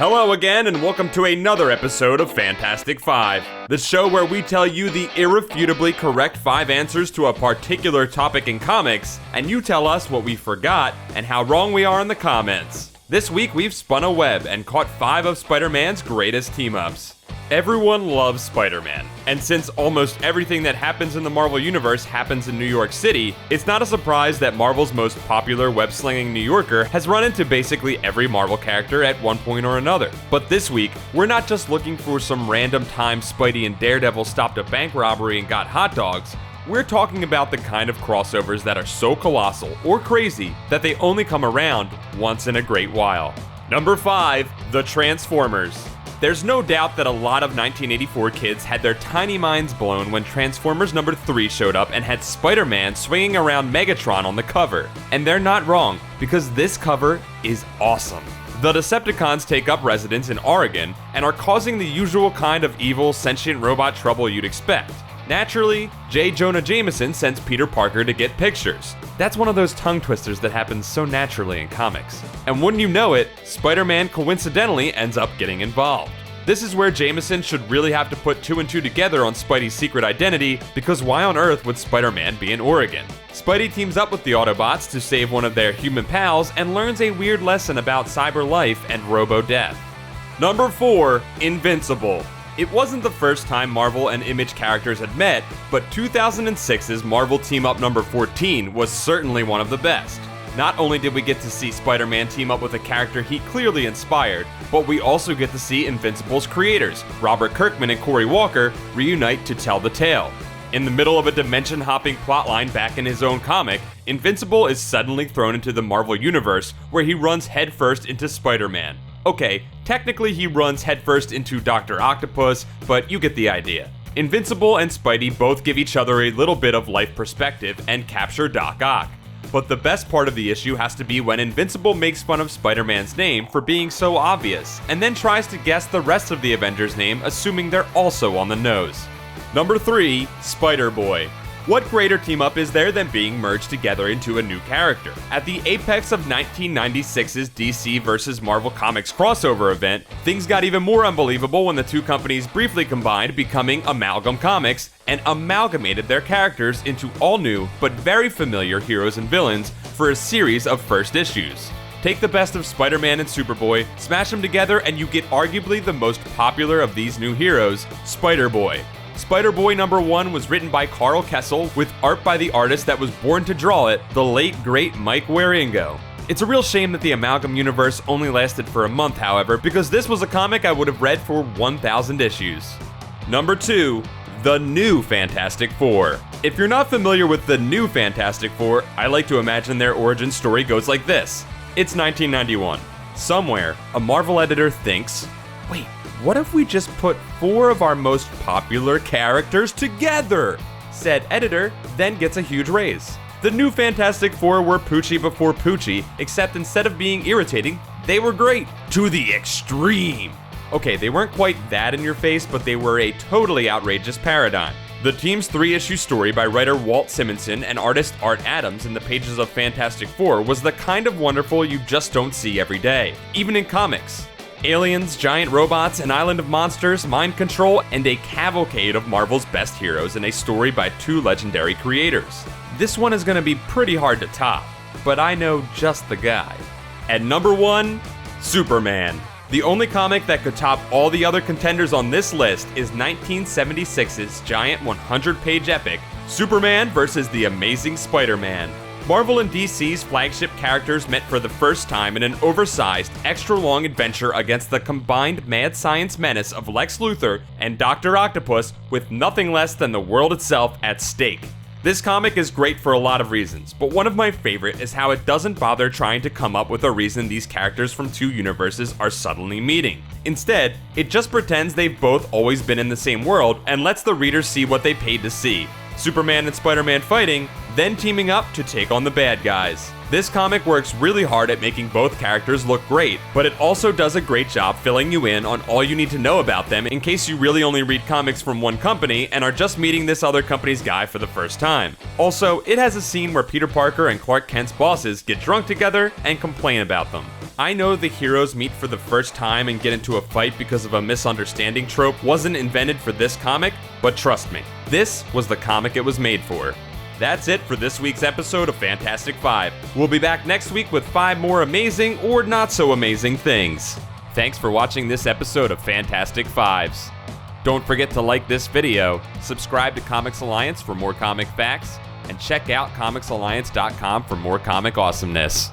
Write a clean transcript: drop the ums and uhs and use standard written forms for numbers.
Hello again, and welcome to another episode of Fantastic Five, the show where we tell you the irrefutably correct 5 answers to a particular topic in comics, and you tell us what we forgot and how wrong we are in the comments. This week we've spun a web and caught 5 of Spider-Man's greatest team-ups. Everyone loves Spider-Man, and since almost everything that happens in the Marvel Universe happens in New York City, it's not a surprise that Marvel's most popular web-slinging New Yorker has run into basically every Marvel character at one point or another. But this week, we're not just looking for some random time Spidey and Daredevil stopped a bank robbery and got hot dogs. We're talking about the kind of crossovers that are so colossal or crazy that they only come around once in a great while. Number 5, The Transformers. There's no doubt that a lot of 1984 kids had their tiny minds blown when Transformers number 3 showed up and had Spider-Man swinging around Megatron on the cover. And they're not wrong, because this cover is awesome. The Decepticons take up residence in Oregon and are causing the usual kind of evil, sentient robot trouble you'd expect. Naturally, J. Jonah Jameson sends Peter Parker to get pictures. That's one of those tongue twisters that happens so naturally in comics. And wouldn't you know it, Spider-Man coincidentally ends up getting involved. This is where Jameson should really have to put 2 and 2 together on Spidey's secret identity, because why on earth would Spider-Man be in Oregon? Spidey teams up with the Autobots to save one of their human pals and learns a weird lesson about cyber life and robo-death. Number 4, Invincible. It wasn't the first time Marvel and Image characters had met, but 2006's Marvel Team-Up number 14 was certainly one of the best. Not only did we get to see Spider-Man team up with a character he clearly inspired, but we also get to see Invincible's creators, Robert Kirkman and Cory Walker, reunite to tell the tale. In the middle of a dimension-hopping plotline back in his own comic, Invincible is suddenly thrown into the Marvel Universe, where he runs headfirst into Spider-Man. Okay, technically he runs headfirst into Dr. Octopus, but you get the idea. Invincible and Spidey both give each other a little bit of life perspective and capture Doc Ock. But the best part of the issue has to be when Invincible makes fun of Spider-Man's name for being so obvious, and then tries to guess the rest of the Avengers' name, assuming they're also on the nose. Number 3, SpiderBoy. What greater team-up is there than being merged together into a new character? At the apex of 1996's DC vs. Marvel Comics crossover event, things got even more unbelievable when the two companies briefly combined, becoming Amalgam Comics, and amalgamated their characters into all new but very familiar heroes and villains for a series of first issues. Take the best of Spider-Man and Superboy, smash them together, and you get arguably the most popular of these new heroes, SpiderBoy. SpiderBoy number 1 was written by Carl Kessel, with art by the artist that was born to draw it, the late great Mike Wieringo. It's a real shame that the Amalgam universe only lasted for a month, however, because this was a comic I would have read for 1,000 issues. Number 2, The New Fantastic Four. If you're not familiar with the New Fantastic Four, I like to imagine their origin story goes like this. It's 1991. Somewhere, a Marvel editor thinks, wait, what if we just put 4 of our most popular characters together? Said editor then gets a huge raise. The New Fantastic Four were Poochie before Poochie, except instead of being irritating, they were great. To the extreme. Okay, they weren't quite that in your face, but they were a totally outrageous paradigm. The team's 3-issue story by writer Walt Simonson and artist Art Adams in the pages of Fantastic Four was the kind of wonderful you just don't see every day, even in comics. Aliens, giant robots, an island of monsters, mind control, and a cavalcade of Marvel's best heroes in a story by 2 legendary creators. This one is going to be pretty hard to top, but I know just the guy. At number 1, Superman. The only comic that could top all the other contenders on this list is 1976's giant 100-page epic, Superman vs. the Amazing Spider-Man. Marvel and DC's flagship characters met for the first time in an oversized, extra-long adventure against the combined mad science menace of Lex Luthor and Dr. Octopus, with nothing less than the world itself at stake. This comic is great for a lot of reasons, but one of my favorite is how it doesn't bother trying to come up with a reason these characters from 2 universes are suddenly meeting. Instead, it just pretends they've both always been in the same world and lets the readers see what they paid to see. Superman and Spider-Man fighting, then teaming up to take on the bad guys. This comic works really hard at making both characters look great, but it also does a great job filling you in on all you need to know about them in case you really only read comics from one company and are just meeting this other company's guy for the first time. Also, it has a scene where Peter Parker and Clark Kent's bosses get drunk together and complain about them. I know the heroes meet for the first time and get into a fight because of a misunderstanding trope wasn't invented for this comic, but trust me, this was the comic it was made for. That's it for this week's episode of Fantastic Five. We'll be back next week with 5 more amazing or not so amazing things. Thanks for watching this episode of Fantastic Fives. Don't forget to like this video, subscribe to Comics Alliance for more comic facts, and check out comicsalliance.com for more comic awesomeness.